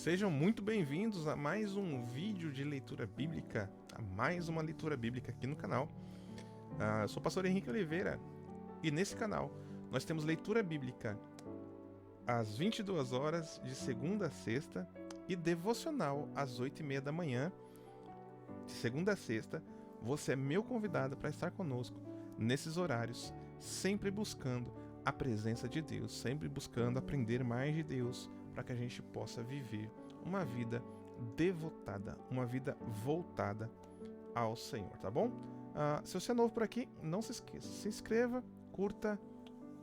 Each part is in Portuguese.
Sejam muito bem-vindos a mais um vídeo de leitura bíblica, a mais uma leitura bíblica aqui no canal. Eu sou o pastor Henrique Oliveira e nesse canal nós temos leitura bíblica às 22 horas de segunda a sexta e devocional às 8h30 da manhã, de segunda a sexta. Você é meu convidado para estar conosco nesses horários, sempre buscando a presença de Deus, sempre buscando aprender mais de Deus, para que a gente possa viver uma vida devotada, uma vida voltada ao Senhor, tá bom? Se você é novo por aqui, não se esqueça, se inscreva, curta,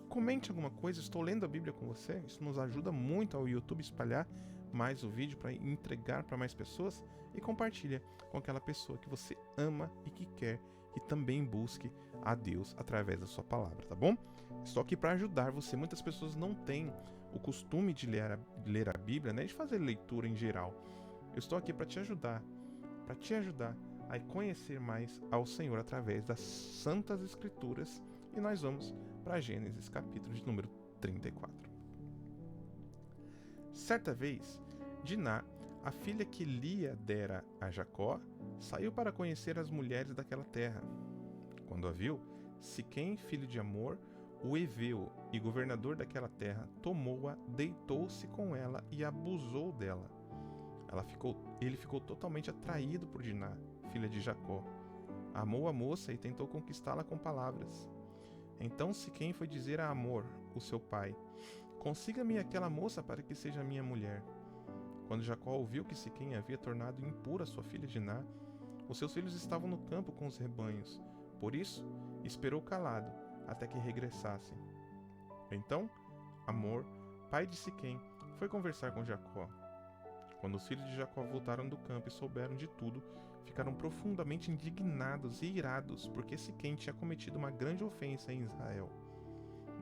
comente alguma coisa. Estou lendo a Bíblia com você, isso nos ajuda muito ao YouTube espalhar mais o vídeo para entregar para mais pessoas, e compartilha com aquela pessoa que você ama e que quer que também busque a Deus através da sua palavra, tá bom? Estou aqui para ajudar você. Muitas pessoas não têm o costume de ler a Bíblia, né, de fazer leitura em geral. Eu estou aqui para te ajudar a conhecer mais ao Senhor através das Santas Escrituras, e nós vamos para Gênesis capítulo de número 34. Certa vez, Diná, a filha que Lia dera a Jacó, saiu para conhecer as mulheres daquela terra. Quando a viu, Siquém, filho de Amor, o heveu e governador daquela terra, tomou-a, deitou-se com ela e abusou dela. Ele ficou totalmente atraído por Diná, filha de Jacó. Amou a moça e tentou conquistá-la com palavras. Então Siquém foi dizer a Amor, o seu pai: "Consiga-me aquela moça para que seja minha mulher." Quando Jacó ouviu que Siquém havia tornado impura sua filha Diná, os seus filhos estavam no campo com os rebanhos. Por isso, esperou calado até que regressassem. Então, Amor, pai de Siquém, foi conversar com Jacó. Quando os filhos de Jacó voltaram do campo e souberam de tudo, ficaram profundamente indignados e irados, porque Siquém tinha cometido uma grande ofensa em Israel,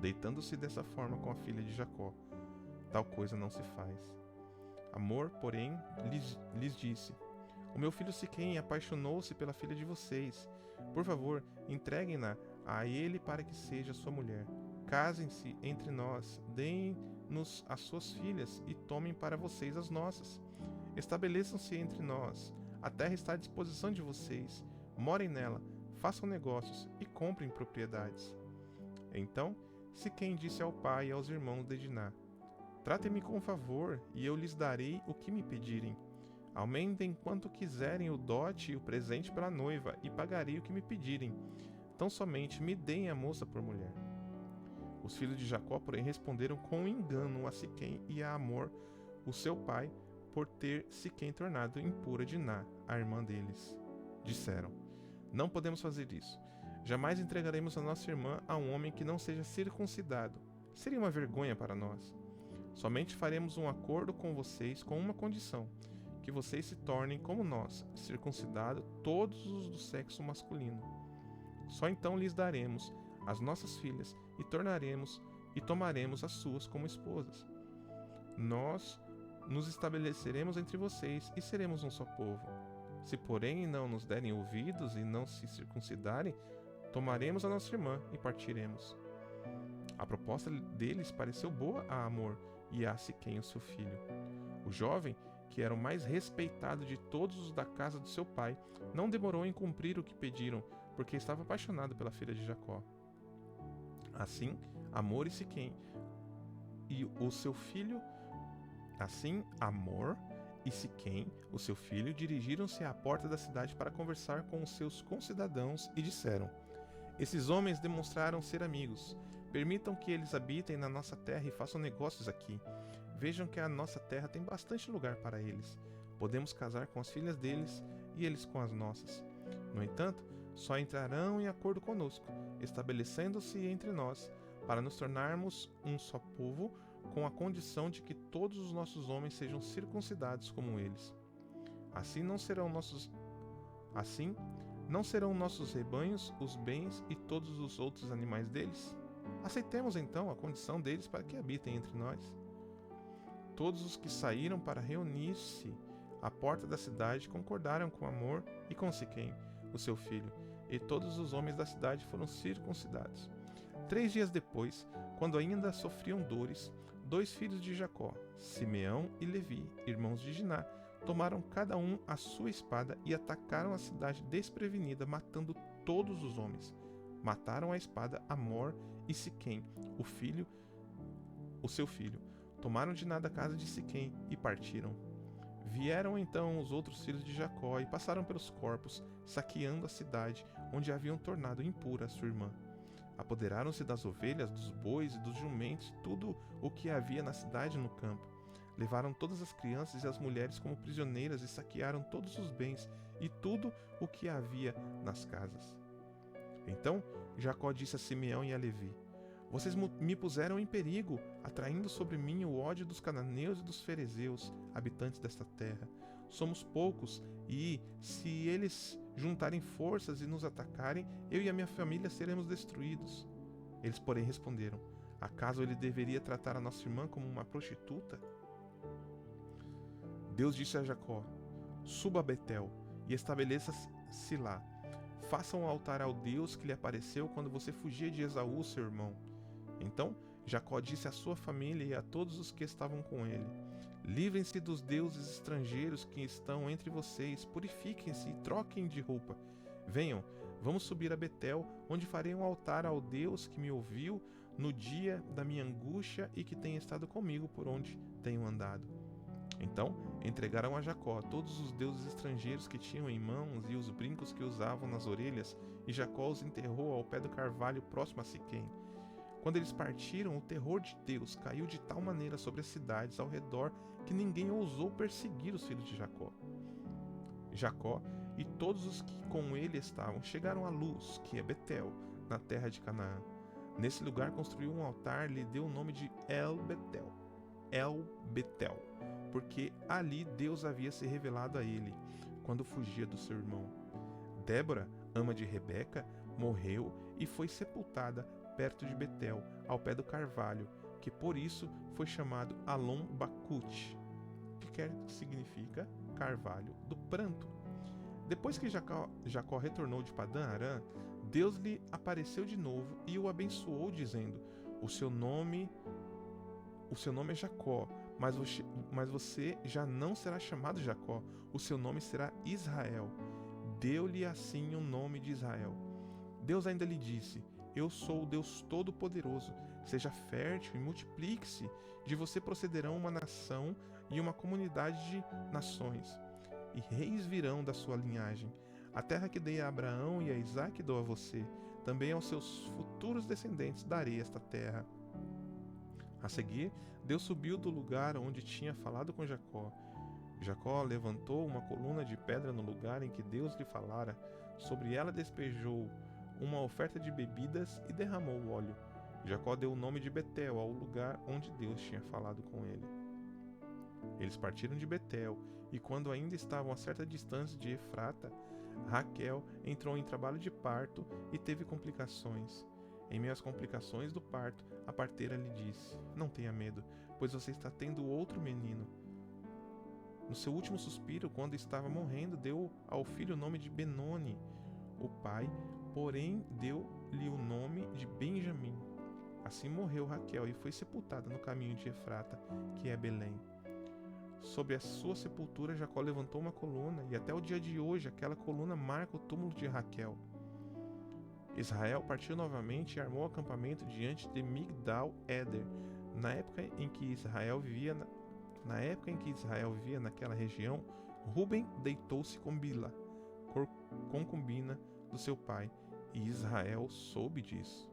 deitando-se dessa forma com a filha de Jacó. Tal coisa não se faz. Amor, porém, lhes disse: "O meu filho Siquém apaixonou-se pela filha de vocês. Por favor, entreguem-na a ele para que seja sua mulher. Casem-se entre nós, deem-nos as suas filhas e tomem para vocês as nossas. Estabeleçam-se entre nós. A terra está à disposição de vocês. Morem nela, façam negócios e comprem propriedades." Então Siquém disse ao pai e aos irmãos de Diná: "Tratem-me com favor, e eu lhes darei o que me pedirem. Aumentem quanto quiserem o dote e o presente pela noiva, e pagarei o que me pedirem. Tão somente me deem a moça por mulher." Os filhos de Jacó, porém, responderam com engano a Siquém e a Amor, o seu pai, por ter Siquém tornado impura Diná, a irmã deles. Disseram: "Não podemos fazer isso. Jamais entregaremos a nossa irmã a um homem que não seja circuncidado. Seria uma vergonha para nós. Somente faremos um acordo com vocês com uma condição: que vocês se tornem como nós, circuncidados todos os do sexo masculino. Só então lhes daremos as nossas filhas e tomaremos as suas como esposas. Nós nos estabeleceremos entre vocês e seremos um só povo. Se porém não nos derem ouvidos e não se circuncidarem, tomaremos a nossa irmã e partiremos." A proposta deles pareceu boa a Amor e a Siquém, o seu filho. O jovem, que era o mais respeitado de todos os da casa do seu pai, não demorou em cumprir o que pediram, porque estava apaixonado pela filha de Jacó. Assim, Amor e Siquém e o seu filho, o seu filho, dirigiram-se à porta da cidade para conversar com os seus concidadãos e disseram: "Esses homens demonstraram ser amigos. Permitam que eles habitem na nossa terra e façam negócios aqui. Vejam que a nossa terra tem bastante lugar para eles. Podemos casar com as filhas deles e eles com as nossas. No entanto, só entrarão em acordo conosco, estabelecendo-se entre nós, para nos tornarmos um só povo, com a condição de que todos os nossos homens sejam circuncidados como eles. Assim não serão nossos rebanhos, os bens e todos os outros animais deles? Aceitemos então a condição deles para que habitem entre nós." Todos os que saíram para reunir-se à porta da cidade concordaram com Amor e com Siquém, o seu filho, e todos os homens da cidade foram circuncidados. 3 dias depois, quando ainda sofriam dores, 2 filhos de Jacó, Simeão e Levi, irmãos de Diná, tomaram cada um a sua espada e atacaram a cidade desprevenida, matando todos os homens. Mataram à espada Amor e Siquém, o seu filho. Tomaram Diná da casa de Siquém e partiram. Vieram então os outros filhos de Jacó e passaram pelos corpos, saqueando a cidade, onde haviam tornado impura a sua irmã. Apoderaram-se das ovelhas, dos bois e dos jumentos, tudo o que havia na cidade e no campo. Levaram todas as crianças e as mulheres como prisioneiras e saquearam todos os bens e tudo o que havia nas casas. Então Jacó disse a Simeão e a Levi: Vocês me puseram em perigo, atraindo sobre mim o ódio dos cananeus e dos ferezeus, habitantes desta terra. Somos poucos e, se eles juntarem forças e nos atacarem, eu e a minha família seremos destruídos. Eles, porém, responderam: Acaso ele deveria tratar a nossa irmã como uma prostituta? Deus disse a Jacó: Suba a Betel e estabeleça-se lá. Faça um altar ao Deus que lhe apareceu quando você fugia de Esaú, seu irmão. Então Jacó disse à sua família e a todos os que estavam com ele: Livrem-se dos deuses estrangeiros que estão entre vocês, purifiquem-se e troquem de roupa. Venham, vamos subir a Betel, onde farei um altar ao Deus que me ouviu no dia da minha angústia e que tem estado comigo por onde tenho andado. Então entregaram a Jacó todos os deuses estrangeiros que tinham em mãos e os brincos que usavam nas orelhas, e Jacó os enterrou ao pé do carvalho próximo a Siquém. Quando eles partiram, o terror de Deus caiu de tal maneira sobre as cidades ao redor que ninguém ousou perseguir os filhos de Jacó. Jacó e todos os que com ele estavam chegaram a Luz, que é Betel, na terra de Canaã. Nesse lugar construiu um altar e lhe deu o nome de El-Betel, porque ali Deus havia se revelado a ele, quando fugia do seu irmão. Débora, ama de Rebeca, morreu e foi sepultada perto de Betel, ao pé do carvalho, que por isso foi chamado Alon Bacute, que significa carvalho do pranto. Depois que Jacó retornou de Padã Arã, Deus lhe apareceu de novo e o abençoou, dizendo: O seu nome é Jacó, mas você já não será chamado Jacó, o seu nome será Israel. Deu-lhe assim o nome de Israel. Deus ainda lhe disse: Eu sou o Deus Todo-Poderoso. Seja fértil e multiplique-se. De você procederão uma nação e uma comunidade de nações. E reis virão da sua linhagem. A terra que dei a Abraão e a Isaque dou a você. Também aos seus futuros descendentes darei esta terra. A seguir, Deus subiu do lugar onde tinha falado com Jacó. Jacó levantou uma coluna de pedra no lugar em que Deus lhe falara. Sobre ela despejou uma oferta de bebidas e derramou o óleo. Jacó deu o nome de Betel ao lugar onde Deus tinha falado com ele. Eles partiram de Betel, e quando ainda estavam a certa distância de Efrata, Raquel entrou em trabalho de parto e teve complicações. Em meio às complicações do parto, a parteira lhe disse: Não tenha medo, pois você está tendo outro menino. No seu último suspiro, quando estava morrendo, deu ao filho o nome de Benoni. O pai, porém, deu-lhe o nome de Benjamim. Assim morreu Raquel e foi sepultada no caminho de Efrata, que é Belém. Sobre a sua sepultura, Jacó levantou uma coluna, e até o dia de hoje aquela coluna marca o túmulo de Raquel. Israel partiu novamente e armou acampamento diante de Migdal-Eder. Na época em que Israel vivia naquela região, Ruben deitou-se com Bila, concubina do seu pai, e Israel soube disso.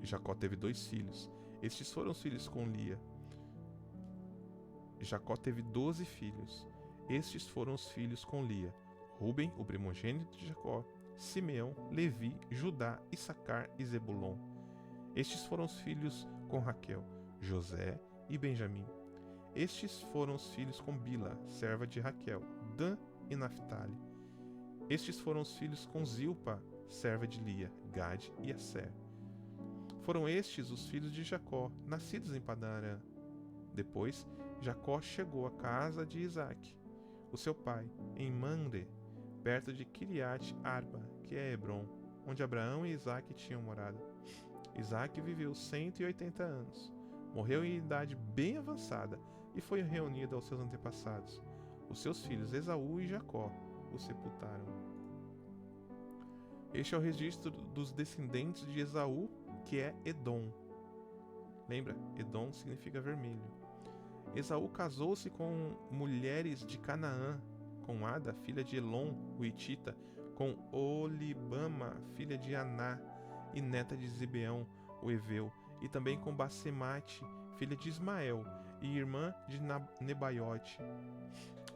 Jacó teve 2 filhos. Estes foram os filhos com Lia. Jacó teve 12 filhos. Estes foram os filhos com Lia: Ruben, o primogênito de Jacó, Simeão, Levi, Judá, Issacar e Zebulon. Estes foram os filhos com Raquel: José e Benjamim. Estes foram os filhos com Bila, serva de Raquel: Dan e Naphtali. Estes foram os filhos com Zilpa, serva de Lia: Gade e Asser. Foram estes os filhos de Jacó, nascidos em Padã Arã. Depois, Jacó chegou à casa de Isaque, o seu pai, em Mamre, perto de Kiriat Arba, que é Hebron, onde Abraão e Isaque tinham morado. Isaque viveu 180 anos. Morreu em idade bem avançada e foi reunido aos seus antepassados. Os seus filhos Esaú e Jacó o sepultaram. Este é o registro dos descendentes de Esaú, que é Edom. Lembra? Edom significa vermelho. Esaú casou-se com mulheres de Canaã, com Ada, filha de Elon, o Hitita, com Olibama, filha de Aná e neta de Zibeão, o Eveu, e também com Basemate, filha de Ismael e irmã de Nebaiote.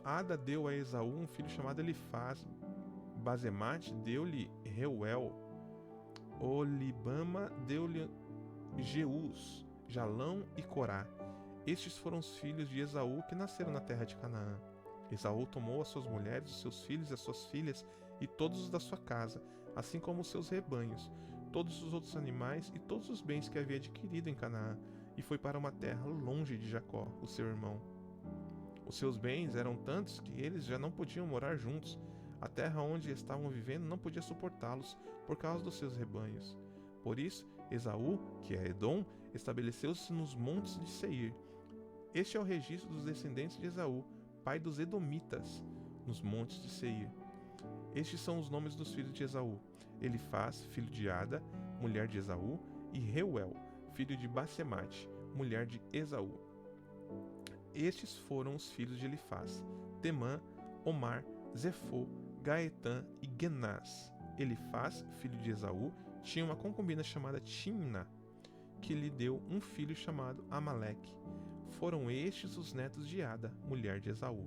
Ada deu a Esaú um filho chamado Elifaz. Basemate deu-lhe Reuel. Olibama deu-lhe Jeus, Jalão e Corá. Estes foram os filhos de Esaú que nasceram na terra de Canaã. Esaú tomou as suas mulheres, os seus filhos e as suas filhas e todos os da sua casa, assim como os seus rebanhos, todos os outros animais e todos os bens que havia adquirido em Canaã, e foi para uma terra longe de Jacó, o seu irmão. Os seus bens eram tantos que eles já não podiam morar juntos. A terra onde estavam vivendo não podia suportá-los por causa dos seus rebanhos. Por isso, Esaú, que é Edom, estabeleceu-se nos montes de Seir. Este é o registro dos descendentes de Esaú, pai dos Edomitas, nos montes de Seir. Estes são os nomes dos filhos de Esaú: Elifaz, filho de Ada, mulher de Esaú, e Reuel, filho de Basemate, mulher de Esaú. Estes foram os filhos de Elifaz: Temã, Omar, Zefô, Gaetã e Genaz. Elifaz, filho de Esaú, tinha uma concubina chamada Timna, que lhe deu um filho chamado Amaleque. Foram estes os netos de Ada, mulher de Esaú.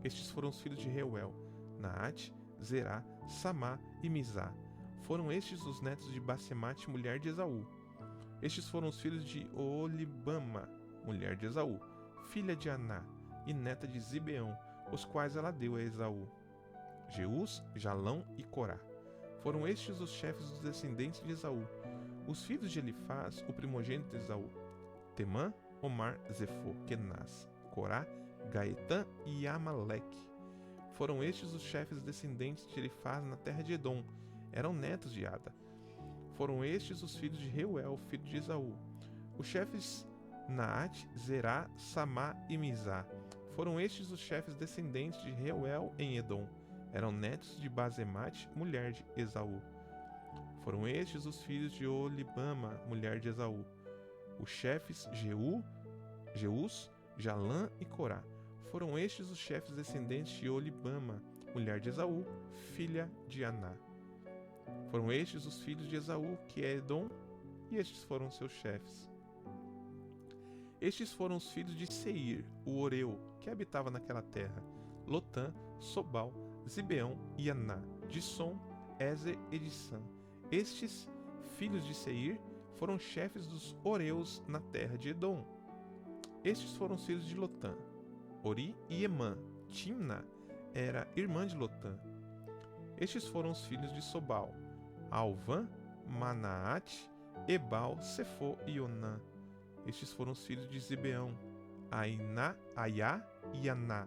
Estes foram os filhos de Reuel: Naate, Zerá, Samá e Mizá. Foram estes os netos de Basemate, mulher de Esaú. Estes foram os filhos de Olibama, mulher de Esaú, filha de Aná e neta de Zibeão, os quais ela deu a Esaú: Jeus, Jalão e Corá. Foram estes os chefes dos descendentes de Esaú. Os filhos de Elifaz, o primogênito de Esaú: Temã, Omar, Zefô, Kenaz, Corá, Gaetã e Amaleque. Foram estes os chefes descendentes de Elifaz na terra de Edom. Eram netos de Ada. Foram estes os filhos de Reuel, filho de Esaú. Os chefes Naate, Zerá, Samá e Mizá. Foram estes os chefes descendentes de Reuel em Edom. Eram netos de Basemate, mulher de Esaú. Foram estes os filhos de Olibama, mulher de Esaú. Os chefes Jeus, Jalã e Corá. Foram estes os chefes descendentes de Olibama, mulher de Esaú, filha de Aná. Foram estes os filhos de Esaú, que é Edom, e estes foram seus chefes. Estes foram os filhos de Seir, o Oreu, que habitava naquela terra: Lotã, Sobal, Zibeão e Aná, Dissom, Ezer e Dissã. Estes filhos de Seir foram chefes dos Oreus na terra de Edom. Estes foram os filhos de Lotã: Ori e Emã. Timna era irmã de Lotã. Estes foram os filhos de Sobal: Alvã, Manaate, Ebal, Sefô e Onã. Estes foram os filhos de Zibeão: Aiá e Aná.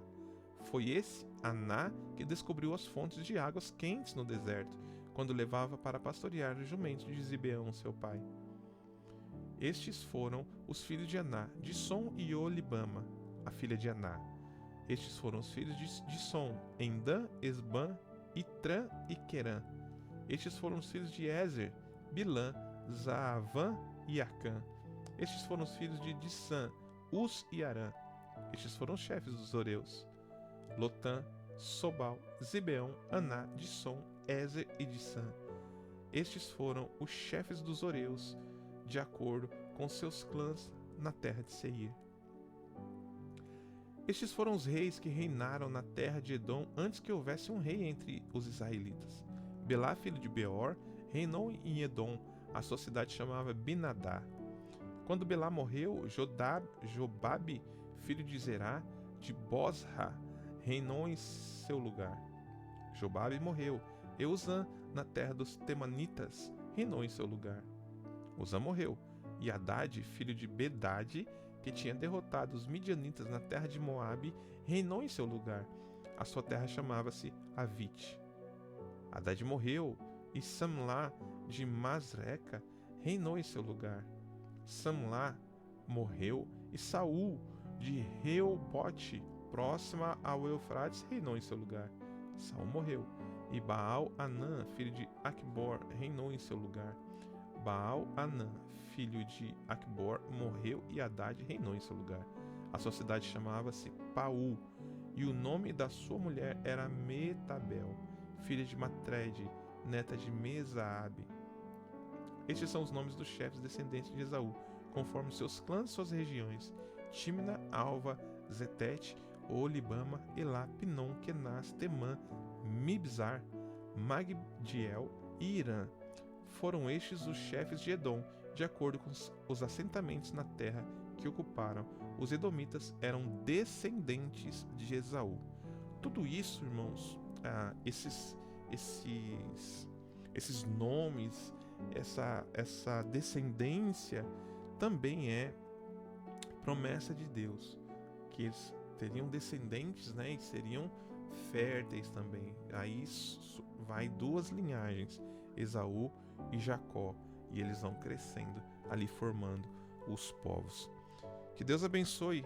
Foi esse, Aná, que descobriu as fontes de águas quentes no deserto, quando levava para pastorear os jumentos de Zibeão, seu pai. Estes foram os filhos de Aná: Dissom e Olibama, a filha de Aná. Estes foram os filhos de Dissom: Endã, Esbã, Itrã e Querã. Estes foram os filhos de Ezer: Bilã, Zaavã e Acã. Estes foram os filhos de Dissã: Uz e Arã. Estes foram os chefes dos Oreus: Lotã, Sobal, Zibeão, Aná, Dissom, Ezer e Dissã. Estes foram os chefes dos Oreus, de acordo com seus clãs na terra de Seir. Estes foram os reis que reinaram na terra de Edom antes que houvesse um rei entre os israelitas. Belá, filho de Beor, reinou em Edom. A sua cidade chamava Binadá. Quando Belá morreu, Jobabe, filho de Zerá, de Bosra, reinou em seu lugar. Jobabe morreu. E Uzã, na terra dos Temanitas, reinou em seu lugar. Uzã morreu. E Haddad, filho de Bedade, que tinha derrotado os midianitas na terra de Moabe, reinou em seu lugar. A sua terra chamava-se Avite. Haddad morreu, e Samlá, de Masreca, reinou em seu lugar. Samlá morreu, e Saul de Reobote, próxima ao Eufrates, reinou em seu lugar. Saul morreu, e Baal-Hanã, filho de Acbor, reinou em seu lugar. Baal-Hanã, filho de Acbor, morreu, e Haddad reinou em seu lugar. A sua cidade chamava-se Paú, e o nome da sua mulher era Metabel, filha de Matred, neta de Mesaabe. Estes são os nomes dos chefes descendentes de Esaú, conforme seus clãs e suas regiões: Timna, Alva, Zetete, Olibama, Elá, Pinom, Kenaz, Temã, Mibzar, Magdiel e Irã. Foram estes os chefes de Edom, de acordo com os assentamentos na terra que ocuparam. Os edomitas eram descendentes de Esaú. Tudo isso, irmãos, esses nomes, essa descendência também é promessa de Deus, que eles teriam descendentes, né, e seriam férteis também. Aí vai duas linhagens, Esaú e Jacó, e eles vão crescendo ali, formando os povos. Que Deus abençoe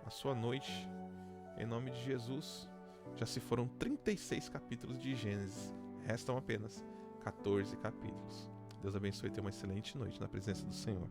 a sua noite, em nome de Jesus. Já se foram 36 capítulos de Gênesis, restam apenas 14 capítulos. Deus abençoe e tenha uma excelente noite na presença do Senhor.